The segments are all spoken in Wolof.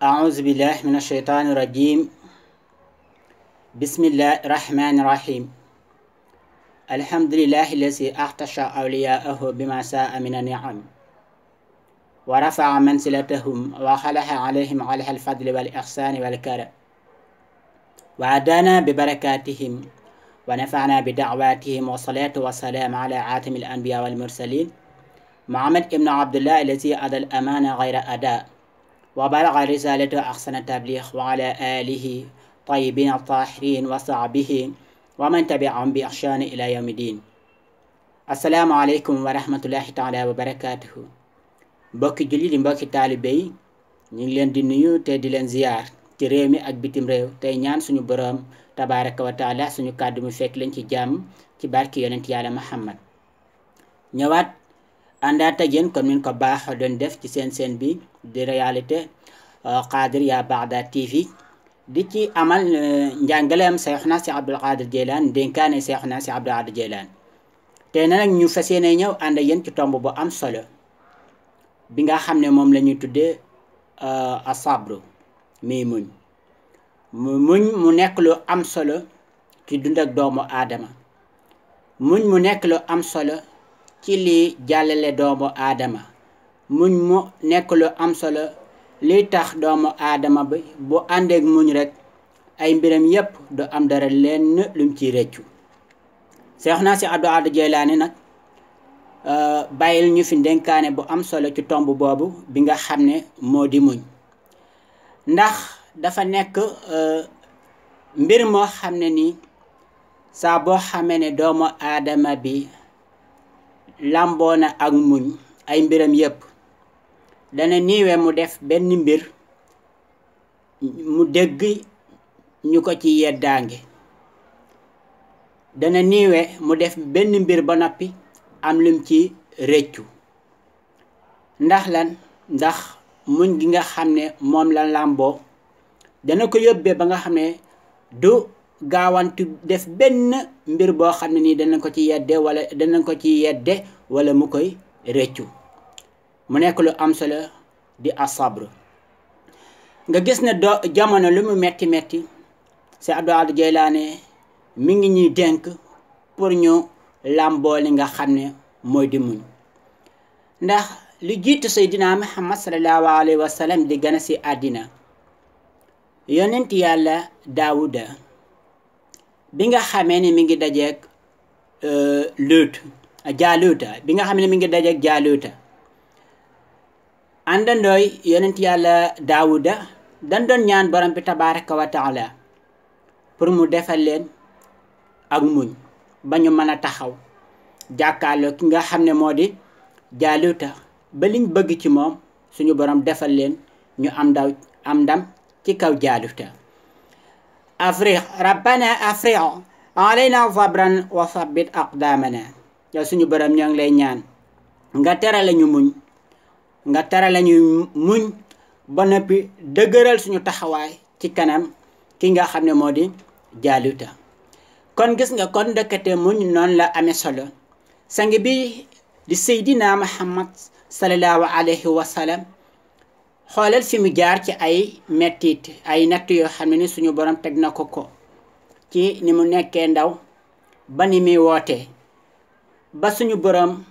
أعوذ بالله من الشيطان الرجيم. بسم الله الرحمن الرحيم. الحمد لله الذي أعطش أولياءه بما شاء من النعم ورفع منزلتهم وخلح عليهم على الفضل والإحسان والكرم وعدانا ببركاتهم ونفعنا بدعواتهم والصلاة والسلام على عاتم الأنبياء والمرسلين محمد ابن عبد الله الذي أدى الأمانة غير أداء وبلغ الرسالة أحسن التبليغ وعلى آله طيبين الطاهرين وصحبه ومن تبعهم بإحسان إلى يوم الدين. السلام عليكم ورحمة الله تعالى وبركاته. mbokki julli di mbokki taalibe yi ñu ngi leen di nuyu te di leen ziyaar ci réew mi ak bitim réew tey ñaan suñu boroom tabaraka wa taala suñu kàddu mu fekk leen ci jàmm ci barki yonent yàlla Muhammad. ñëwaat àndaat ak yéen comme ni ko baax doon def ci seen bi di réalité Qadiriya Baghdad TV di ci amal njàngaleem Seexuna si Abdul Qadir Jeylaan dénkaane Seexuna si Abdul Qadir Jeylaan tey nag ñu fas yéene ñëw ànd ak yéen ci tomb bu am solo bi nga xam ne moom la ñuy tuddee asabru muy muñ mu nekk lu am solo ci dund ak doomu aadama muñ mu nekk lu am solo ci lii jàllale doomu aadama muñ mu nekk lu am solo liy tax doomu aadama bi bu àndeek muñ rek ay mbiram yépp du am dara lenn lum ciy rëccu. Seexuna si Abdul Qadir Jeylaani nag bàyyil ñu fi dénkaane bu am solo ci tomb boobu bi nga xam ne moo di muñ ndax dafa nekk mbir moo xam ne nii saa boo xamee ne doomu aadama bi lamboo na ak muñ ay mbiram yépp dana niiwe mu def benn mbir mu dégg ñu ko ci yeddaange dana niiwe mu def benn mbir ba noppi am lum ci rëccu ndax lan ndax muñ gi nga xam ne moom la làmboo dana ko yóbbee ba nga xam ne du gaawantu def benn mbir boo xam ne nii dana ko ci yedde wala mu koy rëccu mu nekk lu am solo di asabru. nga gis ne jamono lu mu metti metti si Abdul Qadir Jeylaani mi ngi ñuy dénk pour ñu làmboo li nga xam ne mooy di muñ ndax lu jiitu Seydina Muhammad sallallahu alayhi wa sallam di gën a si àddina yonent yàlla Daawuda bi nga xamee ne mi ngi dajeeg Jaaluuta bi nga xam ne mi ngi dajeeg Jaaluuta àndandooy yonent yàlla Daawuda dañ doon ñaan borom bi tabaraka wa taala pour mu defal leen ak muñ ba ñu mën a taxaw jàkkaarloo ki nga xam ne moo di Jaaluuta ba liñ bëgg ci moom suñu borom defal leen ñu am ndam ci kaw Jaaluuta. afriq rabbana afriq alayna sabran wa sabbit aqdamana yow suñu borom ñoo ngi lay ñaan nga tere lañu muñ nga tere lañu muñ ba noppi dëgëral suñu taxawaay ci kanam ki nga xam ne moo di Jaaluuta. kon gis nga kon ndëkkate muñ noonu la amee solo sang bi di Seydina Muhammad sallallahu alayhi wa sallam xoolal fi mu jaar ci ay mettit ay natt yoo xam ne ni suñu borom teg na ko ci ni mu nekkee ndaw ba ni muy wootee ba suñu borom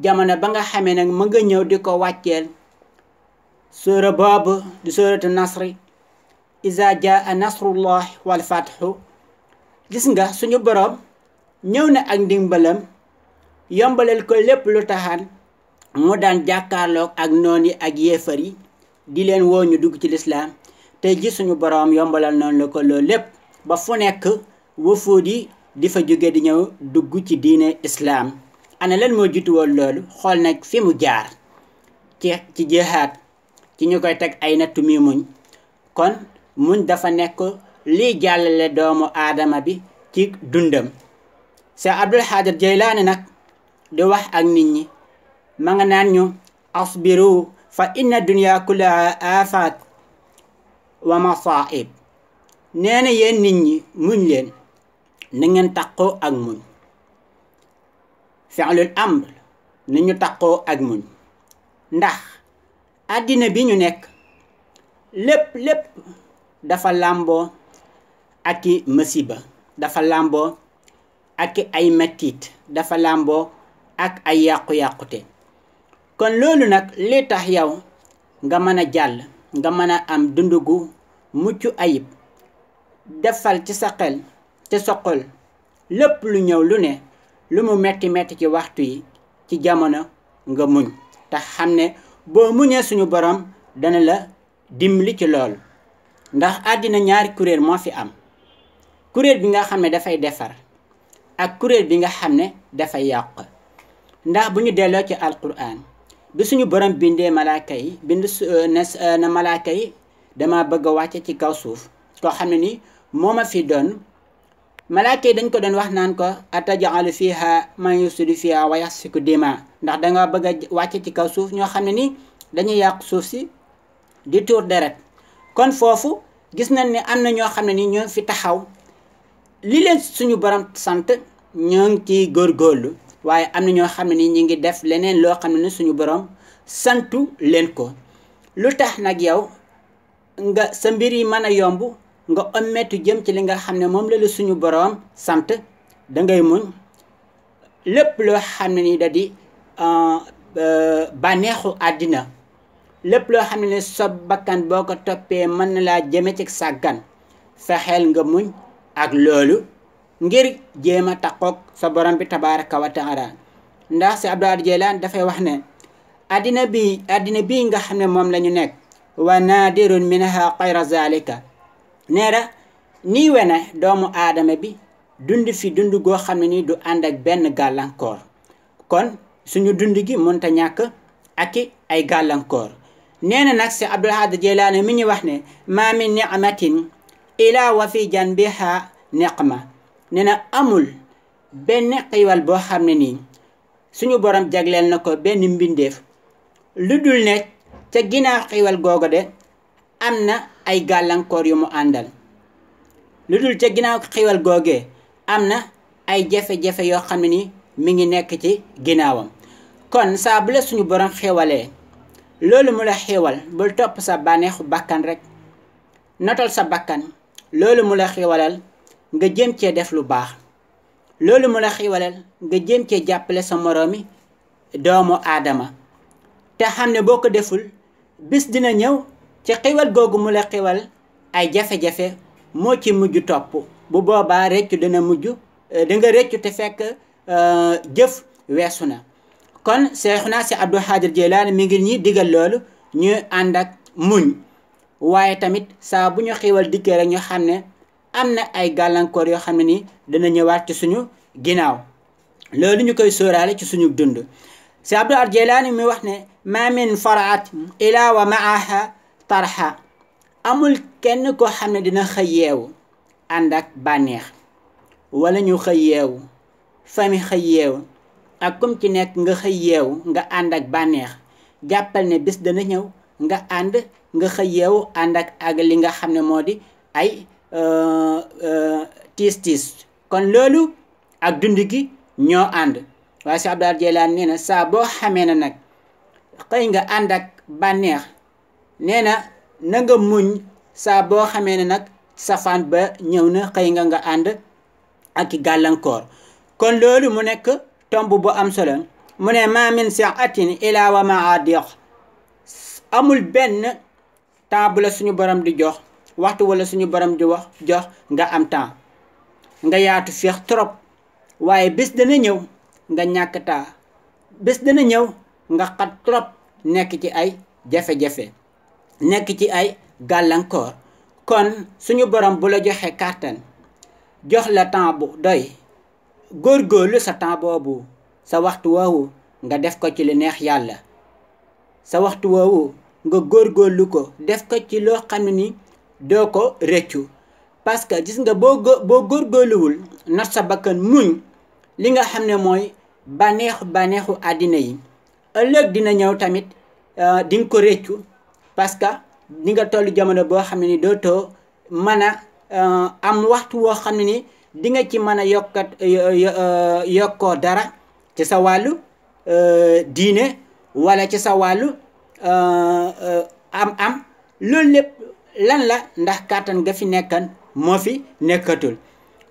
jamono ba nga xamee nag mu nga ñëw di ko wàcceel suura boobu di suuratu nasri iza jaa nasrullah wal fathu. gis nga suñu borom ñëw na ak ndimbalam yombalal ko lépp lu taxaan mu daan jàkkaarloog ak noon yi ak yéefar yi di leen woo ñu dugg ci lislaam tey ji suñu borom yombalal noonu la ko loolu lépp ba fu nekk wufuud yi di fa jóge di ñëw dugg ci diine islaam. ana lan moo jiitu woon loolu xool nag fi mu jaar ci jihaad ci ñu koy teg ay nattu mi muñ kon muñ dafa nekk lii jàllale doomu aadama bi ci dundam. Seex Abdul Qadir Jeylaani nag di wax ak nit ñi ma nga naan ñu asbiru fa inna dunya kullaha afat wa masaib. nee na yéen nit ñi muñ leen na ngeen taqoo ak muñ fi'lul amr ni ñu taqoo ak muñ ndax àddina bi ñu nekk lépp dafa làmboo ak i masiba, dafa làmboo ak ay mettit, dafa làmboo ak ay yàqu-yàqute. kon loolu nag li tax yow nga mën a jàll, nga mën a am dund gu mucc ayib, defal ci sa xel ci sa xol lépp lu ñëw lu ne, lu mu metti metti ci waxtu yi, ci jamono nga muñ te xam ne boo muñee suñu borom dana la dimbali ci loolu. ndax àddina ñaari kuréel moo fi am, kuréel bi nga xam ne dafay defar ak kuréel bi nga xam ne dafay yàq. ndax bu ñu delloo ci alquran bi suñu borom bindee malaaka yi bind na malaaka yi dama bëgg a wàcce ci kaw suuf koo xam ne ni moo ma fi doon. malaaka yi dañ ko doon wax naan ko atajalu fiha man yusidu fiha wa yasfiku dima, ndax danga bëgg a wàcce ci kaw suuf ñoo xam ne ni dañuy yàq suuf si di tuur deret. kon foofu gis nañ ne am na ñoo xam ne ni ñoo fi taxaw li leen suñu borom sant ñoo ngi ciy góorgóorlu, waaye am na ñoo xam ne ni ñi ngi def leneen loo xam ne ni suñu borom santu leen ko. lu tax nag yow nga sa mbir yi mën a yomb nga ommetu jëm ci li nga xam ne moom la suñu borom sant, dangay muñ lépp loo xam ne ni da di bànneexu àddina, lépp loo xam ne ni sa bakkan boo ko toppee mën na laa jëme ci sàggan, fexeel nga muñ ak loolu ngir jéem a taqoog sa borom bi tabaraka wa taala. ndax si Abdul Jeylaan dafay wax ne àddina bii nga xam ne moom la ñu nekk, wa naadirun minha xayra zalika, neera nii wene doomu aadama bi dund fi dund goo xam ne ni du ànd ak benn gàllankoor. kon suñu dund gi mënta ñàkk ak ay gàllankoor. nee na nag si Abdul Jeylaan mi ñu wax ne ma min ni'matin ila wa fi janbiha niqma, nee na amul benn xiiwal boo xam ne nii suñu borom jagleel na ko benn mbindeef lu dul ne ca ginnaaw xiiwal googu de am na ay gàllankoor yu mu àndal. lu dul ca ginnaaw xiiwal googee am na ay jafe-jafe yoo xam ne ni mi ngi nekk ci ginnaawam. kon saa bu la suñu borom xéewalee loolu mu la xéewal bul topp sa bànneexu bakkan rek, notal sa bakkan. loolu mu la xéewalal nga jëm cee def lu baax, loolu mu la xéewalal nga jëm cee jàppale sa moroomi doomu aadama, te xam ne boo ko deful bis dina ñëw ci xéewal googu mu la xéewal ay jafe-jafe moo ci mujj topp. bu boobaa réccu dina mujj, danga réccu te fekk jëf weesu na. kon Seexuna si Abdul Xaadir Jeylaani mi ngi ñi digal loolu ñu ànd ak muñ, waaye tamit saa bu ñu xéewal dikkee rek ñu xam ne am na ay gàllankoor yoo xam ne ni dana ñëwaat ci suñu ginnaaw. loolu ñu koy sóoraale ci suñu dund. si Abdul Jeylaani mi wax ne ma min faraat ila wa maaha tarxa, amul kenn koo xam ne dina xëy yeewu ànd ak bànneex, wala ñu xëy yeewu fami xëy yeewu ak comme ci nekk nga xëy yeewu nga ànd ak bànneex. jàppal ne bis dana ñëw nga xëy yeewu ànd ak li nga xam ne moo di ay tiis. kon loolu ak dund gi ñoo ànd. waaye si Abdul Jeylaan nee na saa boo xamee na nag xëy nga ànd ak bànneex, nee na nga muñ saa boo xamee ne nag safaan ba ñëw na, xëy nga ànd ak gàllankoor. kon loolu mu nekk tomb bu am solo. mu ne ma min sa'atin ila wa ma'adiq, amul benn temps bu la suñu borom di jox, waxtu wala suñu borom di jox nga am temps, nga yaatu féex trop, waaye bés dana ñëw nga ñàkk temps, bés dana ñëw nga xat trop, nekk ci ay jafe-jafe, nekk ci ay gàllankoor. kon suñu borom bu la joxe kàttan jox la temps bu doy, góorgóorlu sa temps boobu, sa waxtu woowu nga def ko ci lu neex yàlla. sa waxtu woowu nga góorgóorlu ko def ko ci loo xam ne ni doo ko rëccu. parce que gis nga boo góorgóorluwul not sa bakkan muñ li nga xam ne mooy bànneexu àddina yi, ëllëg dina ñëw tamit di nga ko rëccu. parce que di nga toll jamono boo xam ne ni dootoo mën a am waxtu woo xam ne ni di nga ci mën a yokkoo dara ci sa wàllu diine, wala ci sa wàllu am loolu lépp lan la ndax kàttan nga fi nekkan moo fi nekkatul.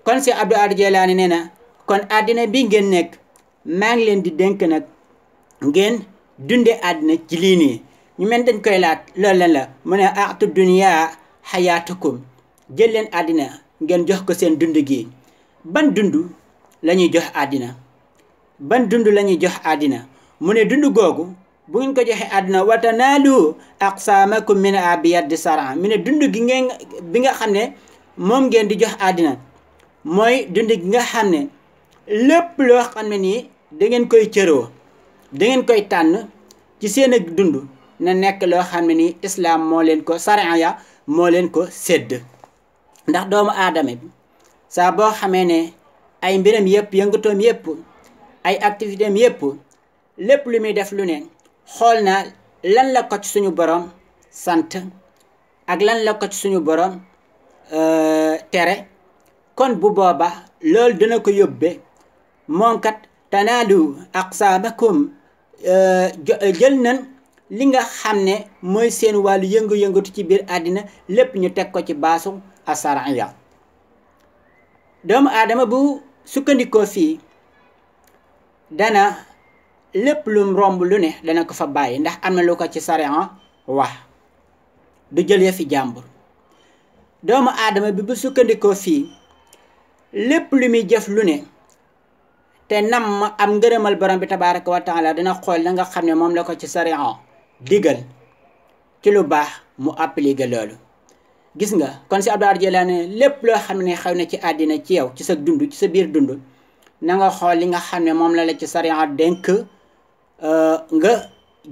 kon si Abdul Aadir Jeylaani nee na kon àddina bi ngeen nekk maa ngi leen di dénk nag ngeen dunde àddina ci lii nii. ñu mel dañ koy laaj loolu lan la mu ne a'tu dunya xayaatukum, jël leen àddina ngeen jox ko seen dund gi. ban dund la ñuy jox àddina? ban dund la ñuy jox àddina? mu ne dund googu bu ngeen ko joxee àddina wa tanaalu aqsaamakum min abiyadi saran. mu ne dund gi ngeen bi nga xam ne moom ngeen di jox àddina mooy dund gi nga xam ne lépp loo xam ne nii da ngeen koy cëroo, da ngeen koy tànn ci seen ak dund na nekk loo xam ne nii islam moo leen ko sariya moo leen ko sédd. ndax doomu aadama bi saa boo xamee ne ay mbiram yëpp yëngatoom yëpp ay activité am yëpp lépp lu muy def lu ne xool na lan la ko ci suñu borom sant ak lan la ko ci suñu borom tere. kon bu booba loolu dina ko yóbbe moom kat tanaalu aqsaamakum jël nañ li nga xam ne mooy seen wàllu yëngu-yëngatu ci biir àddina lépp ñu teg ko ci baasu asariya. doomu aadama bu sukkandikoo fii dana lépp lum romb lu ne dana ko fa bàyyi ndax am na lu ko ci sariya wax, du jël yëfi jàmbur. doomu aadama bi bu sukkandikoo fii lépp lu muy jëf lu ne te nam ma am ngërëmal borom bi tabaraka wa taala dina xool la nga xam ne moom la ko ci sariya digal ci lu baax mu appliquer loolu. gis nga kon si Abdul Aadir Jeylaani lépp loo xam ne xew na ci àddina ci yow ci sa dund ci sa biir dund na nga xool li nga xam ne moom la la ci sariya dénk nga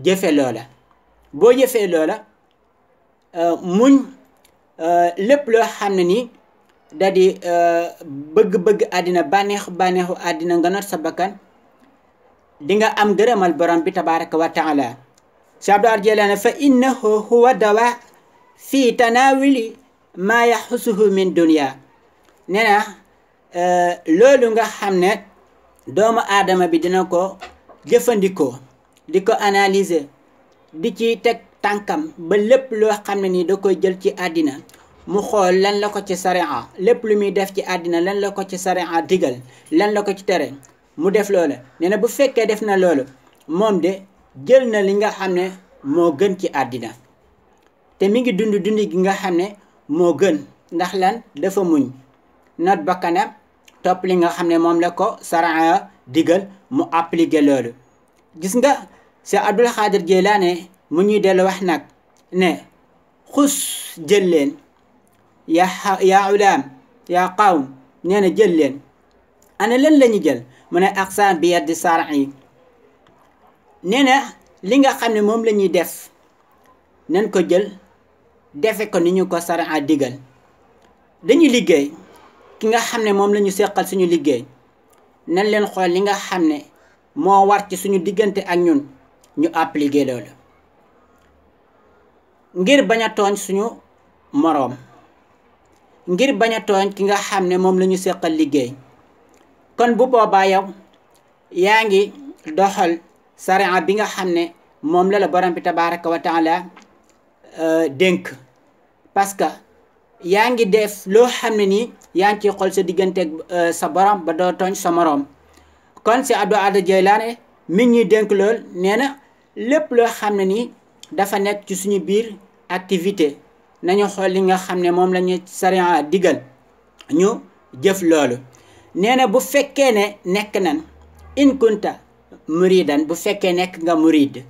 jëfe loola. boo jëfee loola muñ lépp loo xam ne nii da di bëgg-bëgg àddina bànneexu àddina nga not sa bakkan di nga am gërëmal borom bi tabaraka wa taala. si Abdul Aadir Jeylaani fa innahu huwa dawa fi tanawuli ma yaxusuhu min dunya. nee na loolu nga xam ne doomu aadama bi dina ko jëfandikoo di ko analyser di ci teg tànkam ba lépp loo xam ne nii da koy jël ci àddina mu xool lan la ko ci sariya lépp lu muy def ci àddina lan la ko ci sariya digal lan la ko ci tere mu def loola. nee na bu fekkee def na loolu moom de jël na li nga xam ne moo gën ci àddina te mi ngi dund gi nga xam ne moo gën. ndax lan dafa muñ not bakkanam topp li nga xam ne moom la ko sariya digal mu appliquer loolu. gis nga si Abdul Xaadir Jeylaani mu ñuy dellu wax nag ne xus jël leen yaa ulaam yaa qawm. nee na jël leen ana lan la ñu jël mu ne aqsaam bi yaddi sariya. nee na li nga xam ne moom la ñuy def nañ ko jël defe ko ni ñu ko sariya digal. dañuy liggéey ki nga xam ne moom la ñu seqal suñu liggéey nañ leen xool li nga xam ne moo war ci suñu diggante ak ñun ñu appliquer loolu ngir bañ a tooñ suñu moroom, ngir bañ a tooñ ki nga xam ne moom la ñu seqal liggéey. kon bu boobaa yow yaa ngi doxal sariya bi nga xam ne moom la la borom bi tabaraka wa taala dénk. parce que yaa ngi def loo xam ne nii yaa ngi ciy xool sa digganteeg sa borom ba doo tooñ sa moroom. kon si Abdul Aadir Jeylaani mi ñuy dénk lool nee na lépp loo xam ne nii dafa nekk ci suñu biir activité nañu xool li nga xam ne moom la ñu sariya digal ñu jëf loolu. nee na bu fekkee ne nekk nan in kunta muridan, bu fekkee nekk nga murid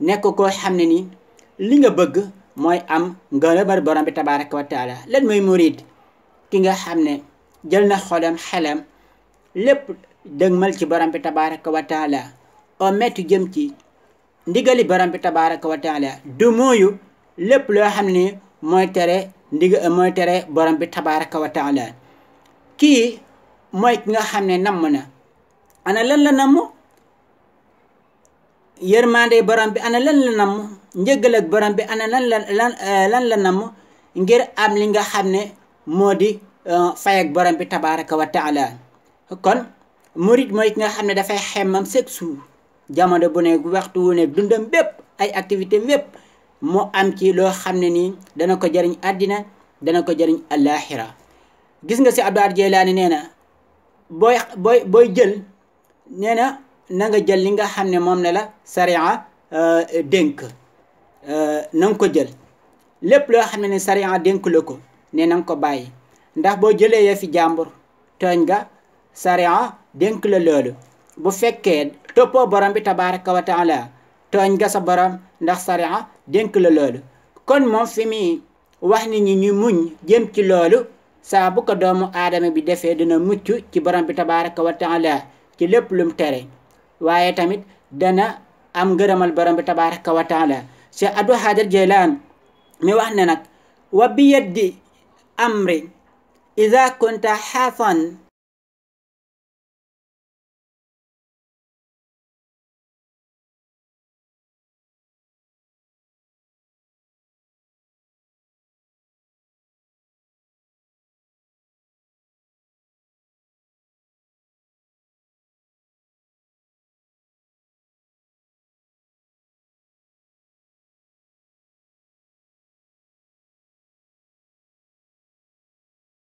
nekk koo xam ne nii li nga bëgg mooy am ngërëmal borom bi tabaraka wa taala. lan mooy murid? ki nga xam ne jël na xolam xelam lépp dëgmal ci borom bi tabaraka wa taala o mettu jëm ci ndigali borom bi tabaraka wa taala du mooyu lépp loo xam ne mooy tere borom bi tabaraka wa taala. kii mooy ki nga xam ne namm na ana lan la namm yërmande borom bi, ana lan la namm njëggal ak borom bi, ana lan la namm ngir am li nga xam ne moo di fay ak borom bi tabaraka wa taala. kon murid mooy ki nga xam ne dafay xemmam chaque jour jamono bu ne waxtu wu ne dundam bépp ay activité bépp mu am ci loo xam ne nii dana ko jëriñ àddina dana ko jëriñ àllaaxira. gis nga si Abdul Ahad Jeylaani nee na booy jël nee na na nga jël li nga xam ne moom ne la sariya dénk na nga ko jël. lépp loo xam ne ni sariya dénk la ko ne na nga ko bàyyi, ndax boo jëlee ya fi jàmbur tooñ nga, sariya dénk la loolu. bu fekkee toppoo borom bi tabaraka wa taala tooñ nga sa borom, ndax sariya dénk la loolu. kon moom fi muy wax nit ñi ñu muñ jëm ci loolu, saa bu ko doomu aadama bi defee dina mucc ci borom bi tabaraka wa taala ci lépp lum tere, waaye tamit dana am ngërëmal borom bi tabaraka wa taala. Cheikh Abdul Xaadir Jeylaan mi wax ne nag wa bi yeddi amri ida kunta xaafan